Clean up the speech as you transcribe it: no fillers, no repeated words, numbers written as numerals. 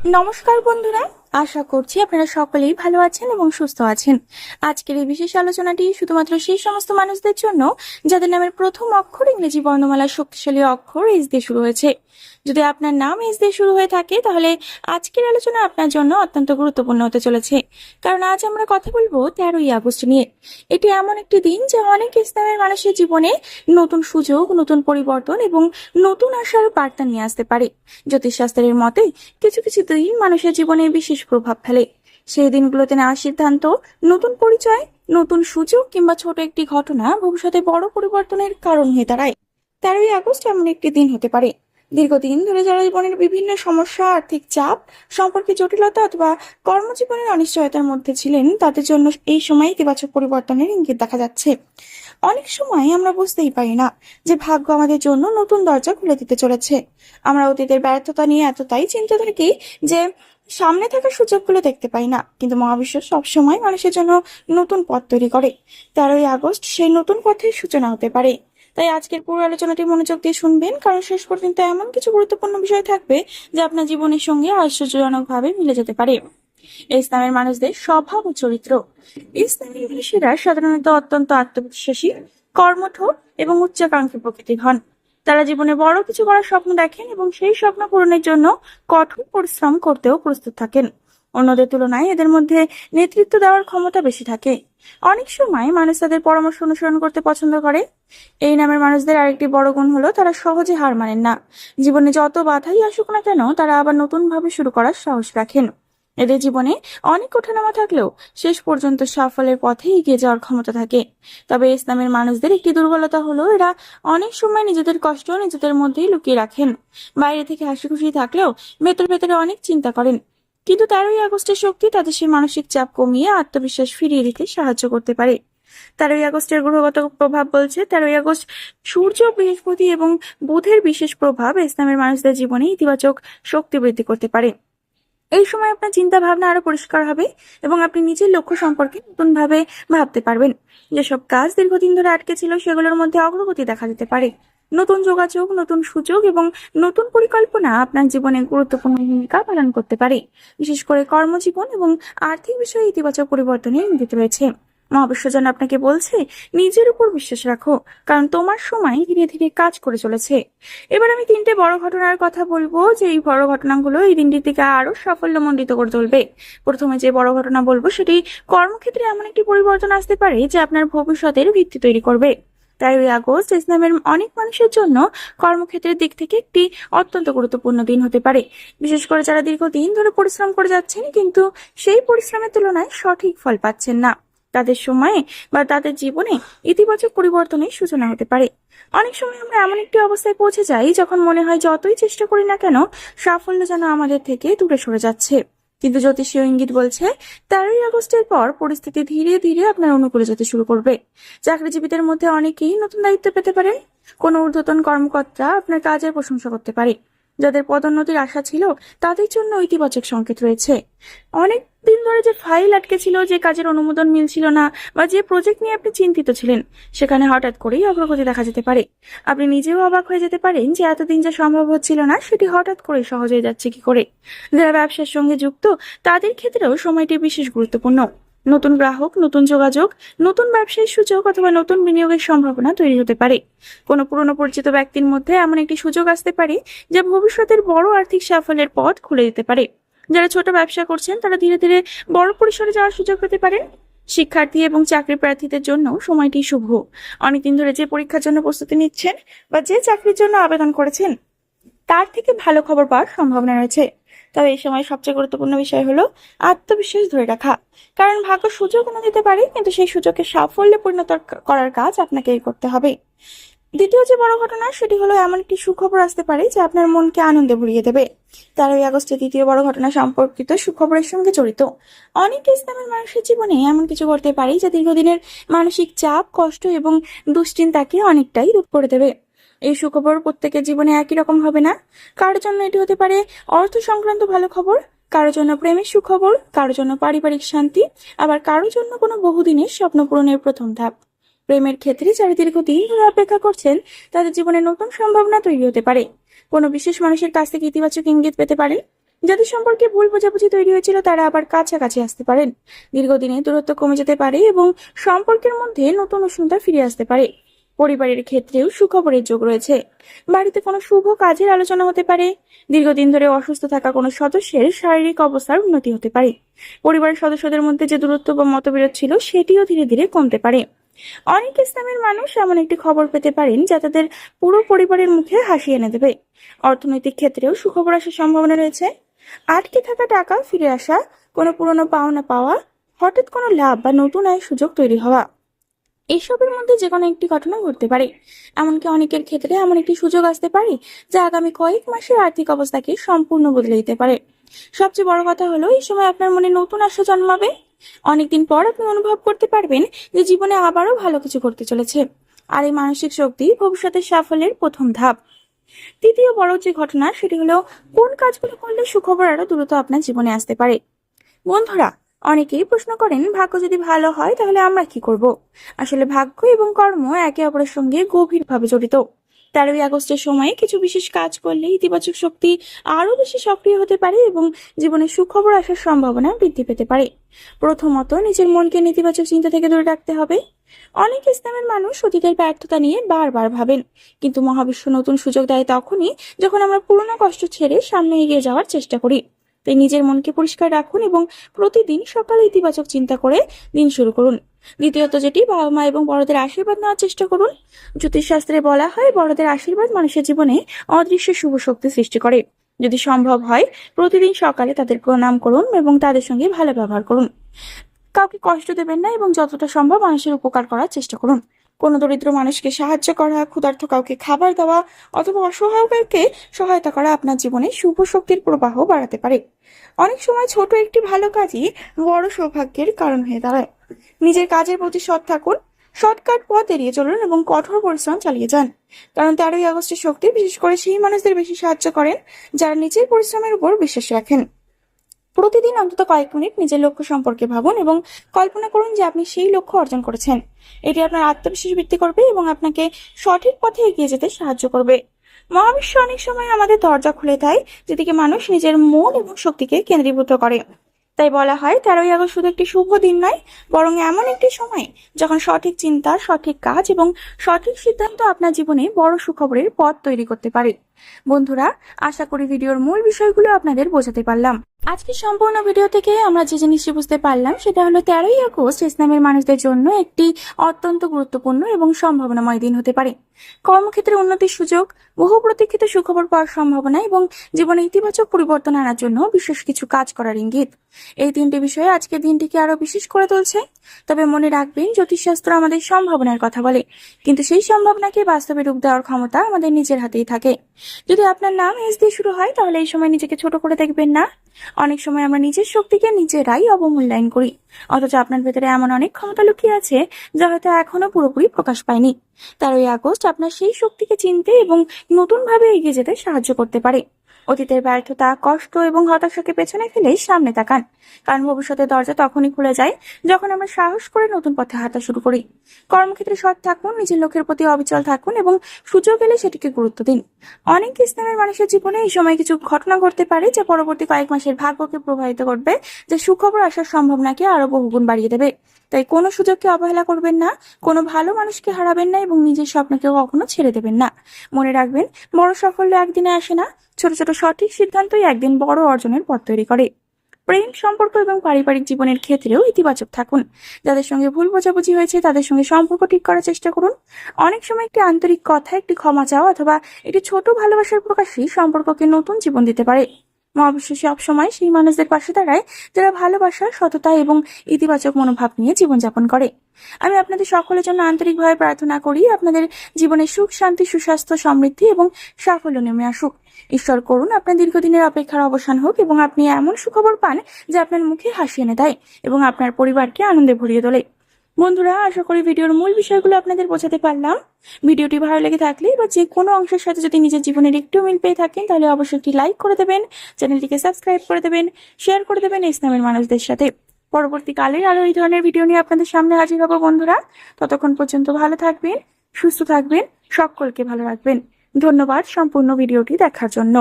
নমস্কার বন্ধুরা, আশা করছি আপনারা সকলেই ভালো আছেন এবং সুস্থ আছেন। আজকের এই বিশেষ আলোচনাটি শুধুমাত্র সেই সমস্ত মানুষদের জন্য যাদের নামের প্রথম অক্ষর ইংরেজি বর্ণমালার শক্তিশালী অক্ষর এস দিয়ে শুরু হয়েছে। যদি আপনার নাম এস দিয়ে শুরু হয়ে থাকে তাহলে আজকের আলোচনা আপনার জন্য অত্যন্ত গুরুত্বপূর্ণ হতে চলেছে, কারণ আজ আমরা কথা বলবো 13ই আগস্ট নিয়ে। এটি এমন একটি দিন যা অনেক ইসলামের মানুষের জীবনে নতুন সুযোগ, নতুন পরিবর্তন এবং নতুন আশার বার্তা নিয়ে আসতে পারে। জ্যোতিষশাস্ত্রের মতে কিছু কিছু দিন মানুষের জীবনে বিশেষ প্রভাব ফেলে। সেই দিনগুলোতে নেওয়া সিদ্ধান্ত, নতুন পরিচয়, নতুন সুযোগ কিংবা ছোট একটি ঘটনা ভবিষ্যতে বড় পরিবর্তনের কারণ হয়ে দাঁড়ায়। 13ই আগস্ট এমন একটি দিন হতে পারে দীর্ঘদিন ধরে যারা জীবনের বিভিন্ন সমস্যা, আর্থিক চাপ, সম্পর্কে জটিলতা অথবা কর্মজীবনের অনিশ্চয়তার মধ্যে ছিলেন, তাদের জন্য এই সময় ইতিবাচক পরিবর্তনের ইঙ্গিত দেখা যাচ্ছে। অনেক সময় আমরা বুঝতেই পারি না যে ভাগ্য আমাদের জন্য নতুন দরজা খুলে দিতে চলেছে। আমরা অতীতের ব্যর্থতা নিয়ে এতটাই চিন্তা থাকি যে সামনে থাকা সুযোগগুলো দেখতে পাই না, কিন্তু মহাবিশ্ব সবসময় মানুষের জন্য নতুন পথ তৈরি করে। 13ই আগস্ট সেই নতুন পথের সূচনা হতে পারে। তাই আজকের পুরো আলোচনাটি মনোযোগ দিয়ে শুনবেন, কারণ শেষ পর্যন্ত এমন কিছু গুরুত্বপূর্ণ বিষয় থাকবে যা আপনার জীবনের সঙ্গে আশ্চর্যজনকভাবে মিলে যেতে পারে। ইসলামের মানুষদের স্বভাব ও চরিত্র। ইসলামের মানুষেরা সাধারণত অত্যন্ত আত্মবিশ্বাসী, কর্মঠ এবং উচ্চাকাঙ্ক্ষী প্রকৃতির হন। তারা জীবনে বড় কিছু করার স্বপ্ন দেখেন এবং সেই স্বপ্ন পূরণের জন্য কঠোর পরিশ্রম করতেও প্রস্তুত থাকেন। অন্যদের তুলনায় এদের মধ্যে নেতৃত্ব দেওয়ার ক্ষমতা বেশি থাকে। অনেক সময় মানুষ তাদের পরামর্শ অনুসরণ করতে পছন্দ করে। এই নামের মানুষদের আরেকটি বড় গুণ হলো তারা সহজে হার মানেন না। জীবনে যত বাধাই আসুক না কেন, তারা আবার নতুন ভাবে শুরু করার সাহস রাখেন। এদের জীবনে অনেক ওঠানামা থাকলেও শেষ পর্যন্ত সাফল্যের পথে এগিয়ে যাওয়ার ক্ষমতা থাকে। তবে ইসলামের মানুষদের একটি দুর্বলতা হলো এরা অনেক সময় নিজেদের কষ্ট নিজেদের মধ্যেই লুকিয়ে রাখেন। বাইরে থেকে হাসি খুশি থাকলেও ভেতর ভেতরে অনেক চিন্তা করেন। কিন্তু 13ই আগস্টের শক্তি তাদের সেই মানসিক চাপ কমিয়ে আত্মবিশ্বাস ফিরিয়ে দিতে সাহায্য করতে পারে। 13ই আগস্টের গ্রহগত প্রভাব বলছে 13ই আগস্ট সূর্য, বৃহস্পতি এবং বুধের বিশেষ প্রভাব ইসলামের মানুষদের জীবনে ইতিবাচক শক্তি বৃদ্ধি করতে পারে। এই সময় আপনার চিন্তা ভাবনা আরো পরিষ্কার হবে এবং আপনি নিজের লক্ষ্য সম্পর্কে নতুন ভাবে ভাবতে পারবেন। যেসব কাজ দীর্ঘদিন ধরে আটকে ছিল সেগুলোর মধ্যে অগ্রগতি দেখা যেতে পারে। নতুন যোগাযোগ, নতুন সুযোগ এবং নতুন পরিকল্পনা আপনার জীবনে গুরুত্বপূর্ণ ভূমিকা পালন করতে পারে। বিশেষ করে কর্মজীবন এবং আর্থিক বিষয়ে ইতিবাচক পরিবর্তনের ইঙ্গিত রয়েছে। মহাবিশ্ব যেন আপনাকে বলছে, নিজের উপর বিশ্বাস রাখো, কারণ তোমার সময় ধীরে ধীরে কাজ করে চলেছে। এবার আমি 3টে বড় ঘটনার কথা বলবো, যে এই বড় ঘটনাগুলো এই দিনটির দিকে আরো সাফল্যমণ্ডিত করে তুলবে। প্রথমে যে বড় ঘটনা বলবো সেটি কর্মক্ষেত্রে এমন একটি পরিবর্তন আসতে পারে যে আপনার ভবিষ্যতের ভিত্তি তৈরি করবে। 13ই আগস্ট ইসলামের অনেক মানুষের জন্য কর্মক্ষেত্রের দিক থেকে একটি অত্যন্ত গুরুত্বপূর্ণ দিন হতে পারে। বিশেষ করে যারা দীর্ঘদিন ধরে পরিশ্রম করে যাচ্ছেন কিন্তু সেই পরিশ্রমের তুলনায় সঠিক ফল পাচ্ছেন না, তাদের সময়ে বা তাদের জীবনে ইতিবাচক পরিবর্তনের সূচনা হতে পারে। অনেক সময় আমরা এমন একটি অবস্থায় পৌঁছে যাই যখন মনে হয় যতই চেষ্টা করি না কেন সাফল্য যেন আমাদের থেকে দূরে সরে যাচ্ছে। কিন্তু জ্যোতিষীয় ইঙ্গিত বলছে 13ই আগস্টের পর পরিস্থিতি ধীরে ধীরে আপনার অনুকূলে যেতে শুরু করবে। চাকরিজীবীদের মধ্যে অনেকেই নতুন দায়িত্ব পেতে পারেন। কোনো ঊর্ধ্বতন কর্মকর্তা আপনার কাজের প্রশংসা করতে পারে। যাদের পদোন্নতির আশা ছিল তাদের জন্য ইতিবাচক সংকেত রয়েছে। অনেক দিন ধরে যে ফাইল আটকে ছিল, যে কাজের অনুমোদন মিলছিল না বা যে প্রজেক্ট নিয়ে আপনি চিন্তিত ছিলেন, সেখানে হঠাৎ করেই অগ্রগতি দেখা যেতে পারে। আপনি নিজেও অবাক হয়ে যেতে পারেন যে এতদিন যা সম্ভব হচ্ছিল না সেটি হঠাৎ করে সহজ হয়ে যাচ্ছে কি করে। যারা ব্যবসার সঙ্গে যুক্ত তাদের ক্ষেত্রেও সময়টি বিশেষ গুরুত্বপূর্ণ। নতুন গ্রাহক, নতুন যোগাযোগ, নতুন ব্যবসায়িক সুযোগ অথবা নতুন বিনিয়োগের সম্ভাবনা তৈরি হতে পারে। কোনো পুরনো পরিচিত ব্যক্তির মধ্যে এমন একটি সুযোগ আসতে পারে যা ভবিষ্যতের বড় আর্থিক সাফল্যের পথ খুলে দিতে পারে। যারা ছোট ব্যবসা করছেন তারা ধীরে ধীরে বড় পরিসরে যাওয়ার সুযোগ পেতে পারেন। শিক্ষার্থী এবং চাকরি প্রার্থীদের জন্য সময়টি শুভ। অনেকদিন ধরে যে পরীক্ষার জন্য প্রস্তুতি নিচ্ছেন বা যে চাকরির জন্য আবেদন করেছেন তার থেকে ভালো খবর পাওয়ার সম্ভাবনা রয়েছে। তবে এই সময় সবচেয়ে গুরুত্বপূর্ণ বিষয় হলো আত্মবিশ্বাস ধরে রাখা, কারণ ভাগ্য সুযোগ এনে দিতে পারে কিন্তু সেই সুযোগকে সাফল্যে পরিণত করার কাজ আপনাকেই করতে হবে। দ্বিতীয় যে বড় ঘটনা সেটি হলো এমন একটি সুখবর আসতে পারে যা আপনার মনকে আনন্দে ভরিয়ে দেবে। 13ই আগস্টের দ্বিতীয় বড় ঘটনা সম্পর্কিত সুখবরের সঙ্গে জড়িত। অনেক ইসলামের মানুষের জীবনে এমন কিছু ঘটতে পারে যা দীর্ঘদিনের মানসিক চাপ, কষ্ট এবং দুশ্চিন্তাকে অনেকটাই দূর করে দেবে। এই সুখবর প্রত্যেকের জীবনে একই রকম হবে না। কারোর জন্য এটি হতে পারে অর্থ সংক্রান্ত ভালো খবর, কারোর জন্য প্রেমের সুখবর, কারোর জন্য পারিবারিক শান্তি, আবার কারোর জন্য কোনো বহুদিনের স্বপ্ন পূরণের প্রথম ধাপ। প্রেমের ক্ষেত্রে যারা দীর্ঘদিন ধরে অপেক্ষা করছেন তাদের জীবনে নতুন সম্ভাবনা তৈরি হতে পারে। কোনো বিশেষ মানুষের কাছ থেকে ইতিবাচক ইঙ্গিত পেতে পারে। যাদের সম্পর্কে ভুল বোঝাবুঝি তৈরি হয়েছিল তারা আবার কাছাকাছি আসতে পারেন। দীর্ঘদিনে দূরত্ব কমে যেতে পারে এবং সম্পর্কের মধ্যে নতুন উষ্ণতা ফিরে আসতে পারে। পরিবারের ক্ষেত্রেও সুখবরের যোগ রয়েছে। বাড়িতে কোনো শুভ কাজের আলোচনা হতে পারে। দীর্ঘদিন ধরে অসুস্থ থাকা কোনো সদস্যের শারীরিক অবস্থার উন্নতি হতে পারে। পরিবারের সদস্যদের মধ্যে যে দূরত্ব বা মতবিরোধ ছিল সেটিও ধীরে ধীরে কমতে পারে। অনেক ইসলামের মানুষ এমন একটি খবর পেতে পারেন যা তাদের পুরো পরিবারের মুখে হাসি এনে দেবে। অর্থনৈতিক ক্ষেত্রেও সুখবর আসার সম্ভাবনা রয়েছে। আটকে থাকা টাকা ফিরে আসা, কোনো পুরনো পাওনা পাওয়া, হঠাৎ কোনো লাভ বা নতুন আয়ের সুযোগ তৈরি হওয়া, এসবের মধ্যে যে কোনো একটি ঘটনা ঘটতে পারে। এমনকি অনেকের ক্ষেত্রে এমন একটি সুযোগ আসতে পারে যা আগামী কয়েক মাসের আর্থিক অবস্থাকে সম্পূর্ণ বদলে দিতে পারে। সবচেয়ে বড় কথা হলো এই সময় আপনার মনে নতুন আশা জন্মাবে। অনেকদিন পর আপনি অনুভব করতে পারবেন যে জীবনে আবারও ভালো কিছু করতে চলেছে। আর এই মানসিক শক্তি ভবিষ্যতের সাফল্যের প্রথম ধাপ। তৃতীয় বড় যে ঘটনা সেটি হলো কোন কাজগুলো করলে সুখবর আরো দ্রুত আপনার জীবনে আসতে পারে। বন্ধুরা, অনেকেই প্রশ্ন করেন ভাগ্য যদি ভালো হয় তাহলে আমরা কি করব। আসলে ভাগ্য এবং কর্ম একে অপরের সঙ্গে গভীরভাবে জড়িত। 13ই আগস্টের সময়ে কিছু বিশেষ কাজ করলে ইতিবাচক শক্তি আরো বেশি সক্রিয় হতে পারে এবং জীবনে সুখবর আসার সম্ভাবনা বৃদ্ধি পেতে পারে। প্রথমত, নিজের মনকে নেতিবাচক চিন্তা থেকে দূরে রাখতে হবে। অনেক ইসলামের মানুষ অতীতের ব্যর্থতা নিয়ে বারবার ভাবেন, কিন্তু মহাবিশ্ব নতুন সুযোগ দেয় তখনই যখন আমরা পুরনো কষ্ট ছেড়ে সামনে এগিয়ে যাওয়ার চেষ্টা করি। তাই নিজের মনকে পরিষ্কার রাখুন এবং প্রতিদিন সকালে ইতিবাচক চিন্তা করে দিন শুরু করুন। দ্বিতীয়ত, যেটি বাবা মা এবং বড়দের আশীর্বাদ নেওয়ার চেষ্টা করুন। জ্যোতিষশাস্ত্রে বলা হয় বড়দের আশীর্বাদ মানুষের জীবনে অদৃশ্য শুভ শক্তি সৃষ্টি করে। যদি সম্ভব হয় প্রতিদিন সকালে তাদের প্রণাম করুন এবং তাদের সঙ্গে ভালো ব্যবহার করুন। কাউকে কষ্ট দেবেন না এবং যতটা সম্ভব মানুষের উপকার করার চেষ্টা করুন। কোনো দরিদ্র মানুষকে সাহায্য করা, ক্ষুধার্ত কাউকে খাবার দেওয়া অথবা অসহায় কাউকে সহায়তা করা আপনার জীবনে শুভ শক্তির প্রবাহ বাড়াতে পারে। অনেক সময় ছোট একটি ভালো কাজই বড় সৌভাগ্যের কারণ হয়ে দাঁড়ায়। নিজের কাজের প্রতি সৎ থাকুন, শর্টকাট পথ এড়িয়ে চলুন এবং কঠোর পরিশ্রম চালিয়ে যান। কারণ 13ই আগস্টের শক্তি বিশেষ করে সেই মানুষদের বেশি সাহায্য করেন যারা নিজের পরিশ্রমের উপর বিশ্বাস রাখেন। প্রতিদিন অন্তত কয়েক মিনিট নিজের লক্ষ্য সম্পর্কে ভাবুন এবং কল্পনা করুন যে আপনি সেই লক্ষ্য অর্জন করেছেন। এটি আপনার আত্মবিশ্বাস বৃদ্ধি করবে এবং আপনাকে সঠিক পথে এগিয়ে যেতে সাহায্য করবে। মহাবিশ্ব অনেক সময় আমাদের দরজা খুলে দেয় যেদিকে মানুষ নিজের মন এবং শক্তিকে কেন্দ্রীভূত করে। তাই বলা হয় 13ই আগস্ট শুধু একটি শুভ দিন নয়, বরং এমন একটি সময় যখন সঠিক চিন্তা, সঠিক কাজ এবং সঠিক সিদ্ধান্ত আপনার জীবনে বড় সুখবরের পথ তৈরি করতে পারে। বন্ধুরা, আশা করি ভিডিওর মূল বিষয়গুলো আপনাদের বোঝাতে পারলাম। আজকে সম্পূর্ণ ভিডিও থেকে আমরা যে জিনিসটি বুঝতে পারলাম সেটা হলো 13ই আগস্ট ইসলামের মানুষদের জন্য একটি অত্যন্ত গুরুত্বপূর্ণ এবং সম্ভাবনাময় দিন হতে পারে। কর্মক্ষেত্রে উন্নতির সুযোগ, বহু প্রতীক্ষিত সুখবর পাওয়ার সম্ভাবনা এবং জীবনে ইতিবাচক পরিবর্তন আনার জন্য বিশেষ কিছু কাজ করার ইঙ্গিত। এই তিনটি বিষয়ে আজকের দিনটিকে আরো বিশেষ করে তুলছে। তবে মনে রাখবেন, জ্যোতিষশাস্ত্র আমাদের সম্ভাবনার কথা বলে, কিন্তু সেই সম্ভাবনাকে বাস্তবে রূপ দেওয়ার ক্ষমতা আমাদের নিজের হাতেই থাকে। যদি আপনার নাম এস দিয়ে শুরু হয় তাহলে এই সময় নিজেকে ছোট করে দেখবেন না। অনেক সময় আমরা নিজের শক্তিকে নিজেরাই অবমূল্যায়ন করি, অথচ আপনার ভেতরে এমন অনেক ক্ষমতা লুকিয়ে আছে যা হয়তো এখনো পুরোপুরি প্রকাশ পায়নি। 13ই আগস্ট আপনার সেই শক্তিকে চিনতে এবং নতুন ভাবে এগিয়ে যেতে সাহায্য করতে পারে। অতীতের ব্যর্থতা, কষ্ট এবং হতাশাকে পেছনে ফেলে সামনে তাকান, কারণ ভবিষ্যতের দরজা তখনই খুলে যায় যখন আমরা সাহস করে নতুন পথে হাঁটা শুরু করি। কর্মক্ষেত্রে সৎ থাকুন, নিজের লক্ষ্যের প্রতি অবিচল থাকুন এবং সুযোগ এলে সেটিকে গুরুত্ব দিন। অনেক ইসলামের মানুষের জীবনে এই সময় কিছু ঘটনা ঘটতে পারে যা পরবর্তী কয়েক মাসের ভাগ্যকে প্রভাবিত করবে, যে সুখবর আসার সম্ভাবনাকে আরো বহুগুণ বাড়িয়ে দেবে। তাই কোনো সুযোগকে অবহেলা করবেন না, কোনো ভালো মানুষকে হারাবেন না এবং নিজের স্বপ্নকেও কখনো ছেড়ে দেবেন না। মনে রাখবেন, বড় সাফল্য একদিনে আসে না, ছোট ছোট সঠিক সিদ্ধান্তই একদিন বড় অর্জনের পথ তৈরি করে। প্রেম, সম্পর্ক এবং পারিবারিক জীবনের ক্ষেত্রেও ইতিবাচক থাকুন। যাদের সঙ্গে ভুল বোঝাবুঝি হয়েছে তাদের সঙ্গে সম্পর্ক ঠিক করার চেষ্টা করুন। অনেক সময় একটি আন্তরিক কথা, একটি ক্ষমা চাওয়া অথবা একটি ছোট ভালোবাসার প্রকাশই সম্পর্ককে নতুন জীবন দিতে পারে। মহাবিশ্ব সবসময় সেই মানুষদের পাশে দাঁড়ায় যারা ভালোবাসা, সততা এবং ইতিবাচক মনোভাব নিয়ে জীবনযাপন করে। আমি আপনাদের সকলের জন্য আন্তরিকভাবে প্রার্থনা করি আপনাদের জীবনে সুখ, শান্তি, সুস্বাস্থ্য, সমৃদ্ধি এবং সাফল্য নেমে আসুক। ঈশ্বর করুন আপনার দীর্ঘদিনের অপেক্ষার অবসান হোক এবং আপনি এমন সুখবর পান যা আপনার মুখে হাসি এনে দেয় এবং আপনার পরিবারকে আনন্দে ভরিয়ে তোলে। বন্ধুরা, আশা করি ভিডিওর মূল বিষয়গুলো আপনাদের বোঝাতে পারলাম। ভিডিওটি ভালো লেগে থাকলে বা যে কোনো অংশের সাথে যদি নিজের জীবনের একটু মিল পেয়ে থাকেন তাহলে অবশ্যই একটি লাইক করে দেবেন, চ্যানেলটিকে সাবস্ক্রাইব করে দেবেন, শেয়ার করে দেবেন ইসলামের মানুষদের সাথে। পরবর্তীকালে আরো এই ধরনের ভিডিও নিয়ে আপনাদের সামনে হাজির হব। বন্ধুরা, ততক্ষণ পর্যন্ত ভালো থাকবেন, সুস্থ থাকবেন, সকলকে ভালো রাখবেন। ধন্যবাদ সম্পূর্ণ ভিডিওটি দেখার জন্য।